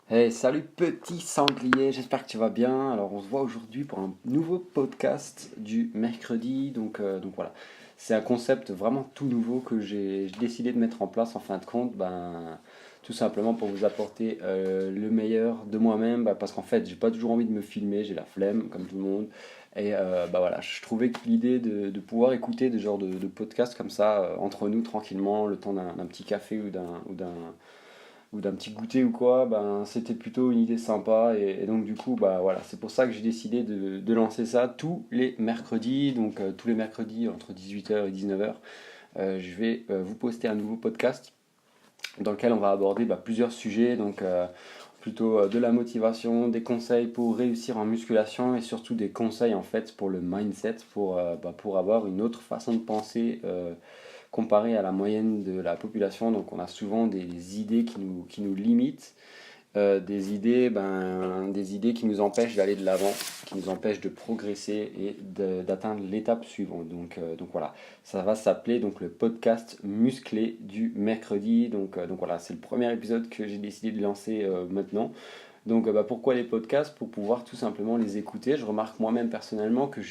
Hey, salut petit sanglier, j'espère que tu vas bien. Alors on se voit aujourd'hui pour un nouveau podcast du mercredi. Donc voilà, c'est un concept vraiment tout nouveau que j'ai décidé de mettre en place en fin de compte. Tout simplement pour vous apporter le meilleur de moi-même. Parce qu'en fait, j'ai pas toujours envie de me filmer, j'ai la flemme comme tout le monde. Voilà, je trouvais que l'idée de pouvoir écouter des genres de podcasts comme ça entre nous tranquillement, le temps d'un petit café ou d'un petit goûter ou quoi, c'était plutôt une idée sympa. Et donc du coup, voilà, c'est pour ça que j'ai décidé de lancer ça tous les mercredis. Tous les mercredis entre 18h et 19h, je vais vous poster un nouveau podcast dans lequel on va aborder plusieurs sujets. Plutôt de la motivation, des conseils pour réussir en musculation et surtout des conseils en fait pour le mindset, pour avoir une autre façon de penser comparé à la moyenne de la population. Donc on a souvent des idées qui nous limitent, des idées qui nous empêchent d'aller de l'avant, qui nous empêchent de progresser et d'atteindre l'étape suivante. Donc voilà, ça va s'appeler donc le podcast musclé du mercredi. Donc voilà, c'est le premier épisode que j'ai décidé de lancer maintenant. Pourquoi les podcasts? Pour pouvoir tout simplement les écouter. Je remarque moi-même personnellement que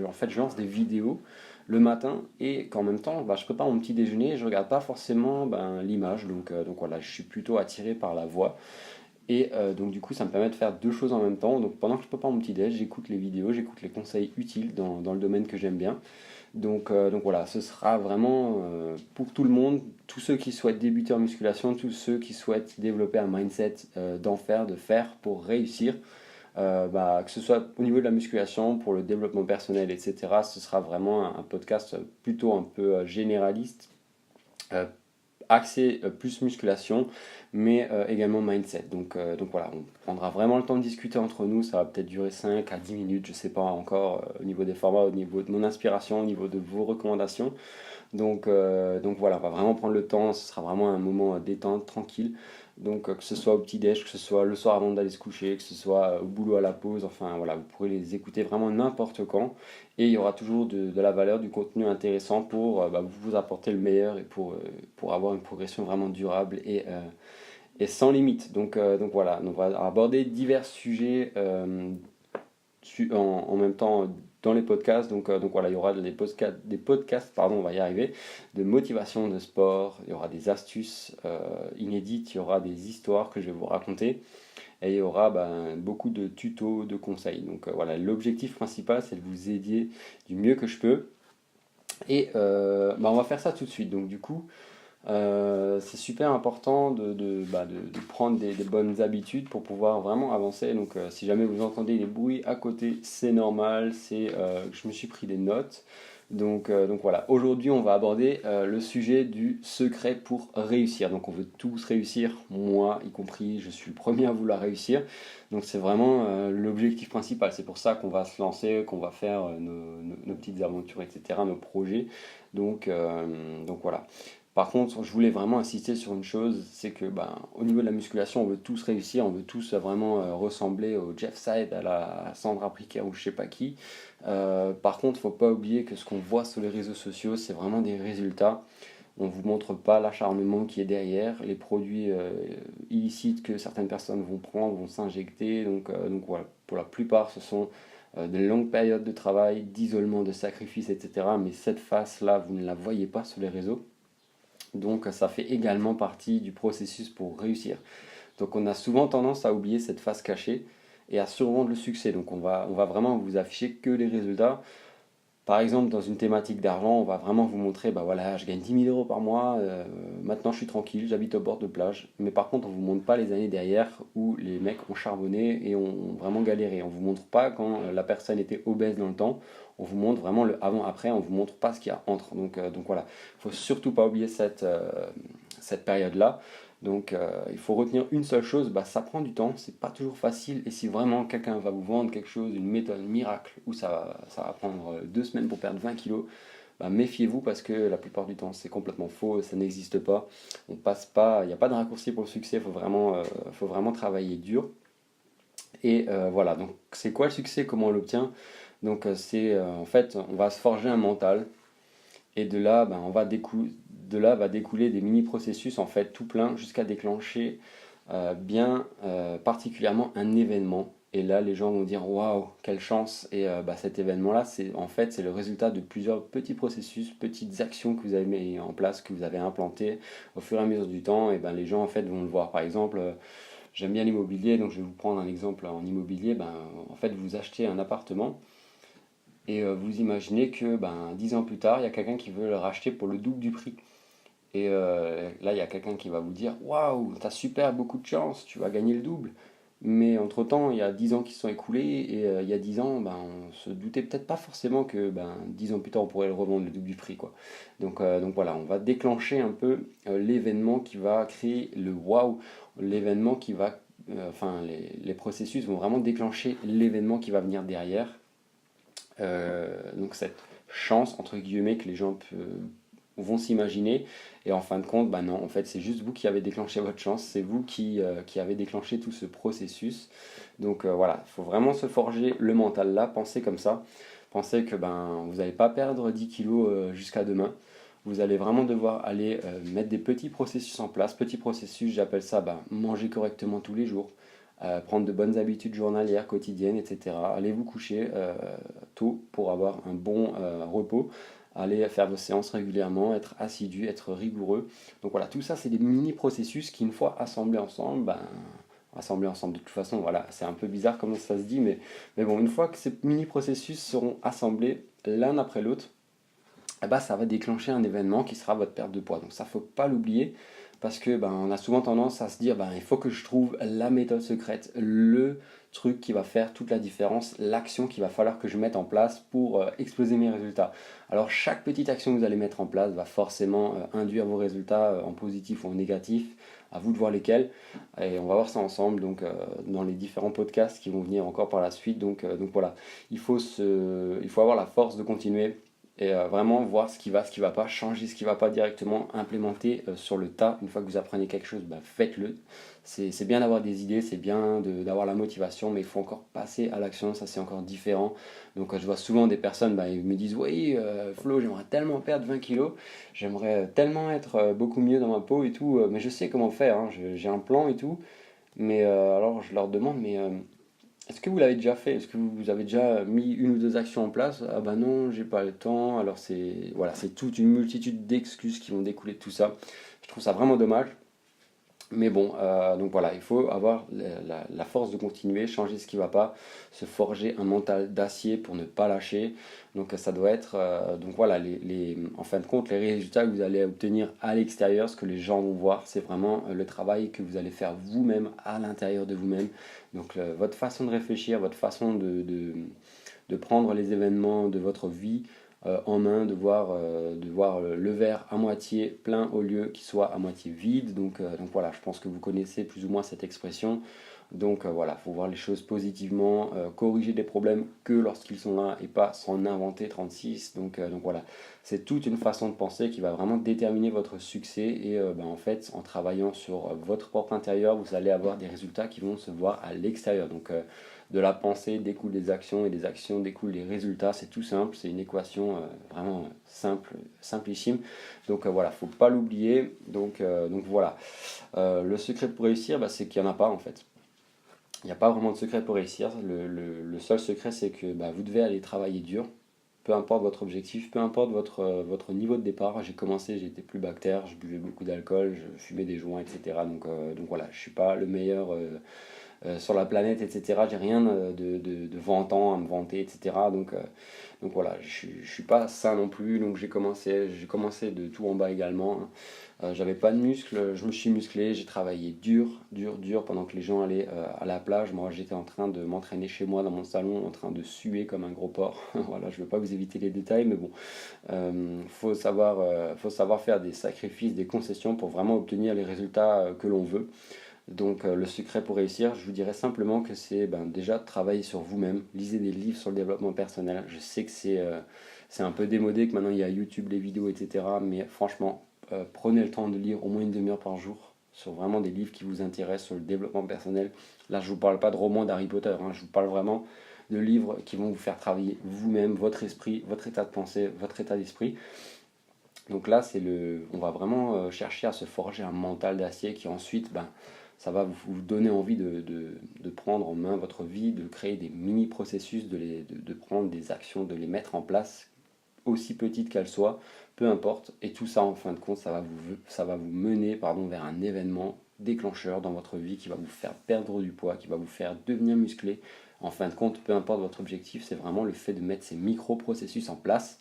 en fait, je lance des vidéos le matin et qu'en même temps, je prépare mon petit déjeuner et je regarde pas forcément l'image. Donc voilà, je suis plutôt attiré par la voix. Donc du coup, ça me permet de faire deux choses en même temps. Donc pendant que je prépare mon petit déj, j'écoute les vidéos, j'écoute les conseils utiles dans le domaine que j'aime bien. Donc voilà, ce sera vraiment pour tout le monde, tous ceux qui souhaitent débuter en musculation, tous ceux qui souhaitent développer un mindset d'enfer, de faire pour réussir, que ce soit au niveau de la musculation, pour le développement personnel, etc. Ce sera vraiment un podcast plutôt un peu généraliste, euh, axé plus musculation, mais également mindset. Donc voilà, on prendra vraiment le temps de discuter entre nous, ça va peut-être durer 5 à 10 minutes, je sais pas encore, au niveau des formats, au niveau de mon inspiration, au niveau de vos recommandations. Donc voilà, on va vraiment prendre le temps, ce sera vraiment un moment détente, tranquille. Que ce soit au petit-déj, que ce soit le soir avant d'aller se coucher, que ce soit au boulot à la pause, enfin voilà, vous pourrez les écouter vraiment n'importe quand. Et il y aura toujours de la valeur, du contenu intéressant pour vous apporter le meilleur et pour avoir une progression vraiment durable et sans limite. Donc voilà, on va aborder divers sujets en même temps dans les podcasts. Donc voilà, il y aura des podcasts, pardon, on va y arriver, de motivation de sport, il y aura des astuces inédites, il y aura des histoires que je vais vous raconter et il y aura beaucoup de tutos, de conseils. Voilà, l'objectif principal c'est de vous aider du mieux que je peux. On va faire ça tout de suite. Donc du coup, c'est super important de prendre des bonnes habitudes pour pouvoir vraiment avancer. Si jamais vous entendez des bruits à côté, c'est normal, c'est que je me suis pris des notes. Donc voilà, aujourd'hui on va aborder le sujet du secret pour réussir. Donc on veut tous réussir, moi y compris, je suis le premier à vouloir réussir. Donc c'est vraiment l'objectif principal. C'est pour ça qu'on va se lancer, qu'on va faire nos petites aventures, etc., nos projets. Donc voilà. Par contre, je voulais vraiment insister sur une chose, c'est que au niveau de la musculation, on veut tous réussir, on veut tous vraiment ressembler au Jeff Side, à la Sandra Pricker ou je sais pas qui. Par contre, faut pas oublier que ce qu'on voit sur les réseaux sociaux, c'est vraiment des résultats. On vous montre pas l'acharnement qui est derrière, les produits illicites que certaines personnes vont prendre, vont s'injecter. Donc voilà, pour la plupart, ce sont de longues périodes de travail, d'isolement, de sacrifice, etc. Mais cette face-là, vous ne la voyez pas sur les réseaux. Donc ça fait également partie du processus pour réussir. Donc on a souvent tendance à oublier cette face cachée et à survendre le succès. Donc on va vraiment vous afficher que les résultats. Par exemple, dans une thématique d'argent, on va vraiment vous montrer, voilà, je gagne 10 000 euros par mois, maintenant je suis tranquille, j'habite au bord de plage. Mais par contre, on ne vous montre pas les années derrière où les mecs ont charbonné et ont vraiment galéré. On ne vous montre pas quand la personne était obèse dans le temps. On vous montre vraiment le avant-après, on ne vous montre pas ce qu'il y a entre. Donc voilà, il ne faut surtout pas oublier cette période-là. Il faut retenir une seule chose, ça prend du temps, c'est pas toujours facile, et si vraiment quelqu'un va vous vendre quelque chose, une méthode miracle, où ça va prendre 2 semaines pour perdre 20 kilos, méfiez-vous parce que la plupart du temps c'est complètement faux, ça n'existe pas. On passe pas, il n'y a pas de raccourci pour le succès, faut vraiment travailler dur. Voilà, donc c'est quoi le succès, comment on l'obtient? En fait, on va se forger un mental, et de là va découler des mini-processus en fait tout plein jusqu'à déclencher bien particulièrement un événement. Et là, les gens vont dire waouh, quelle chance! Et cet événement-là, c'est le résultat de plusieurs petits processus, petites actions que vous avez mis en place, que vous avez implantées au fur et à mesure du temps. Et ben, les gens en fait vont le voir. Par exemple, j'aime bien l'immobilier, donc je vais vous prendre un exemple en immobilier. Ben, en fait, vous achetez un appartement et vous imaginez que 10 ans plus tard, il y a quelqu'un qui veut le racheter pour le double du prix. Et là, il y a quelqu'un qui va vous dire waouh, t'as super beaucoup de chance, tu vas gagner le double. Mais entre-temps, il y a 10 ans qui se sont écoulés et il y a 10 ans, on se doutait peut-être pas forcément que 10 ans plus tard, on pourrait le revendre le double du prix, quoi. Donc voilà, on va déclencher un peu l'événement qui va créer le waouh, l'événement qui va. Enfin, les processus vont vraiment déclencher l'événement qui va venir derrière. Donc cette chance, entre guillemets, que les gens vont s'imaginer. Et en fin de compte, non, en fait, c'est juste vous qui avez déclenché votre chance, c'est vous qui avez déclenché tout ce processus. Donc voilà, il faut vraiment se forger le mental là, pensez comme ça. Pensez que vous n'allez pas perdre 10 kilos jusqu'à demain. Vous allez vraiment devoir aller mettre des petits processus en place. Petits processus, j'appelle ça manger correctement tous les jours, prendre de bonnes habitudes journalières, quotidiennes, etc. Allez vous coucher tôt pour avoir un bon repos. Allez faire vos séances régulièrement, être assidu, être rigoureux. Donc voilà, tout ça, c'est des mini-processus qui, une fois assemblés ensemble de toute façon, voilà, c'est un peu bizarre comment ça se dit, mais bon, une fois que ces mini-processus seront assemblés l'un après l'autre, ça va déclencher un événement qui sera votre perte de poids. Donc ça, faut pas l'oublier parce que on a souvent tendance à se dire il faut que je trouve la méthode secrète, le truc qui va faire toute la différence, l'action qu'il va falloir que je mette en place pour exploser mes résultats. Alors chaque petite action que vous allez mettre en place va forcément induire vos résultats en positif ou en négatif. À vous de voir lesquels. Et on va voir ça ensemble dans les différents podcasts qui vont venir encore par la suite. Donc voilà, il faut avoir la force de continuer et vraiment voir ce qui va, ce qui va pas, changer ce qui va pas directement, implémenter sur le tas. Une fois que vous apprenez quelque chose, faites-le. C'est bien d'avoir des idées, c'est bien d'avoir la motivation, mais il faut encore passer à l'action, ça c'est encore différent. Donc je vois souvent des personnes, ils me disent oui, Flo, j'aimerais tellement perdre 20 kilos, j'aimerais tellement être beaucoup mieux dans ma peau et tout, mais je sais comment faire, hein, j'ai un plan et tout. Mais alors je leur demande, mais est-ce que vous l'avez déjà fait? Est-ce que vous avez déjà mis une ou deux actions en place? Ah bah non, j'ai pas le temps. Alors c'est toute une multitude d'excuses qui vont découler de tout ça. Je trouve ça vraiment dommage. Mais bon, donc voilà, il faut avoir la force de continuer, changer ce qui ne va pas, se forger un mental d'acier pour ne pas lâcher. Donc ça doit être, donc voilà, en fin de compte, les résultats que vous allez obtenir à l'extérieur, ce que les gens vont voir, c'est vraiment le travail que vous allez faire vous-même à l'intérieur de vous-même. Donc votre façon de réfléchir, votre façon de prendre les événements de votre vie en main, de voir le verre à moitié plein au lieu qu'il soit à moitié vide. Donc voilà, je pense que vous connaissez plus ou moins cette expression. Donc voilà, il faut voir les choses positivement, corriger des problèmes que lorsqu'ils sont là et pas s'en inventer 36. Donc voilà, c'est toute une façon de penser qui va vraiment déterminer votre succès. Et en fait, en travaillant sur votre propre intérieur, vous allez avoir des résultats qui vont se voir à l'extérieur. Donc de la pensée découlent des actions et des actions découlent des résultats. C'est tout simple, c'est une équation vraiment simple, simplissime. Donc voilà, faut pas l'oublier. Donc voilà, le secret pour réussir, c'est qu'il n'y en a pas en fait. Il n'y a pas vraiment de secret pour réussir. Le seul secret, c'est que vous devez aller travailler dur. Peu importe votre objectif, peu importe votre niveau de départ. J'ai commencé, j'étais plus bactère, je buvais beaucoup d'alcool, je fumais des joints, etc. Donc voilà, je ne suis pas le meilleur sur la planète, etc. J'ai rien de vantant à me vanter, etc. Donc voilà, je ne suis pas ça non plus. Donc j'ai commencé de tout en bas également, hein. J'avais pas de muscles, je me suis musclé, j'ai travaillé dur, dur, dur pendant que les gens allaient à la plage. Moi j'étais en train de m'entraîner chez moi dans mon salon, en train de suer comme un gros porc. Voilà, je ne veux pas vous éviter les détails, mais bon, faut savoir faire des sacrifices, des concessions pour vraiment obtenir les résultats que l'on veut. Donc le secret pour réussir, je vous dirais simplement que c'est déjà travailler sur vous-même, lisez des livres sur le développement personnel. Je sais que c'est un peu démodé, que maintenant il y a YouTube, les vidéos, etc. Mais franchement, prenez le temps de lire au moins une demi-heure par jour sur vraiment des livres qui vous intéressent sur le développement personnel. Là, je ne vous parle pas de romans d'Harry Potter, hein, je vous parle vraiment de livres qui vont vous faire travailler vous-même, votre esprit, votre état de pensée, votre état d'esprit. Donc là, on va vraiment chercher à se forger un mental d'acier qui ensuite ça va vous donner envie de prendre en main votre vie, de créer des mini-processus, de prendre des actions, de les mettre en place, aussi petites qu'elles soient, peu importe. Et tout ça, en fin de compte, ça va vous mener vers un événement déclencheur dans votre vie qui va vous faire perdre du poids, qui va vous faire devenir musclé. En fin de compte, peu importe votre objectif, c'est vraiment le fait de mettre ces micro-processus en place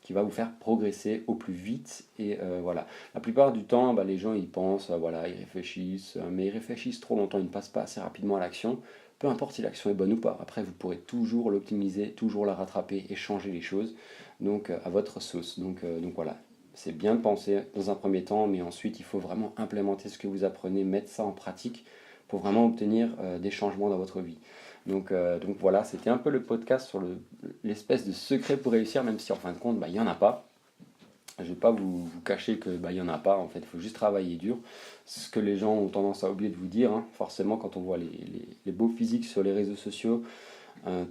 qui va vous faire progresser au plus vite. Et voilà. La plupart du temps, les gens ils pensent, voilà, ils réfléchissent, mais ils réfléchissent trop longtemps, ils ne passent pas assez rapidement à l'action. Peu importe si l'action est bonne ou pas. Après, vous pourrez toujours l'optimiser, toujours la rattraper et changer les choses. Donc à votre sauce. Donc voilà. C'est bien de penser dans un premier temps, mais ensuite il faut vraiment implémenter ce que vous apprenez, mettre ça en pratique pour vraiment obtenir des changements dans votre vie. Donc voilà, c'était un peu le podcast sur l'espèce de secret pour réussir, même si en fin de compte, il n'y en a pas. Je ne vais pas vous cacher que il y en a pas, en fait, il faut juste travailler dur. Ce que les gens ont tendance à oublier de vous dire, hein. Forcément, quand on voit les beaux physiques sur les réseaux sociaux,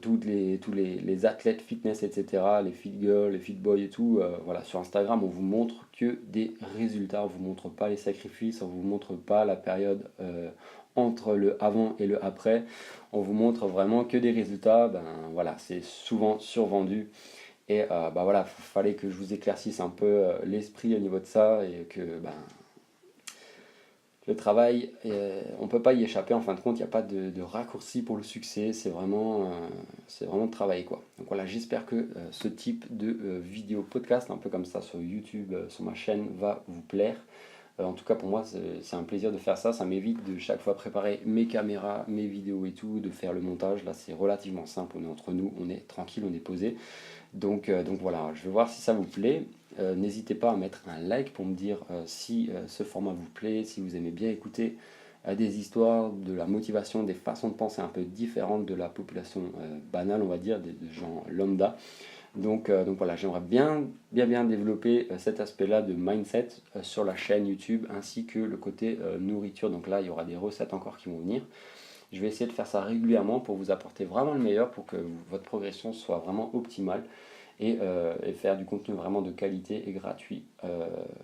tous les athlètes fitness, etc., les fit girls, les fit boys et tout, voilà, sur Instagram, on vous montre que des résultats, on vous montre pas les sacrifices, on vous montre pas la période entre le avant et le après, on vous montre vraiment que des résultats, voilà, c'est souvent survendu. Et voilà, il fallait que je vous éclaircisse un peu l'esprit au niveau de ça et que le travail, on ne peut pas y échapper en fin de compte, il n'y a pas de raccourci pour le succès, c'est vraiment de travailler quoi. Donc voilà, j'espère que ce type de vidéo podcast, un peu comme ça sur YouTube, sur ma chaîne, va vous plaire. En tout cas pour moi c'est un plaisir de faire ça m'évite de chaque fois préparer mes caméras, mes vidéos et tout, de faire le montage. Là c'est relativement simple, on est entre nous, on est tranquille, on est posé. Donc voilà, je vais voir si ça vous plaît. N'hésitez pas à mettre un like pour me dire si ce format vous plaît, si vous aimez bien écouter des histoires, de la motivation, des façons de penser un peu différentes de la population banale, on va dire, des gens lambda. Donc voilà, j'aimerais bien développer cet aspect-là de mindset sur la chaîne YouTube, ainsi que le côté nourriture. Donc là, il y aura des recettes encore qui vont venir. Je vais essayer de faire ça régulièrement pour vous apporter vraiment le meilleur, pour que votre progression soit vraiment optimale et faire du contenu vraiment de qualité et gratuit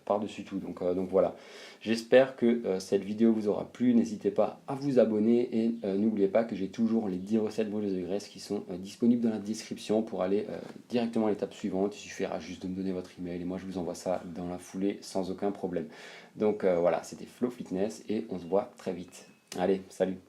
par-dessus tout. Donc voilà, j'espère que cette vidéo vous aura plu. N'hésitez pas à vous abonner et n'oubliez pas que j'ai toujours les 10 recettes brûlées de graisse qui sont disponibles dans la description pour aller directement à l'étape suivante. Il suffira juste de me donner votre email et moi je vous envoie ça dans la foulée sans aucun problème. Donc voilà, c'était Flow Fitness et on se voit très vite. Allez, salut!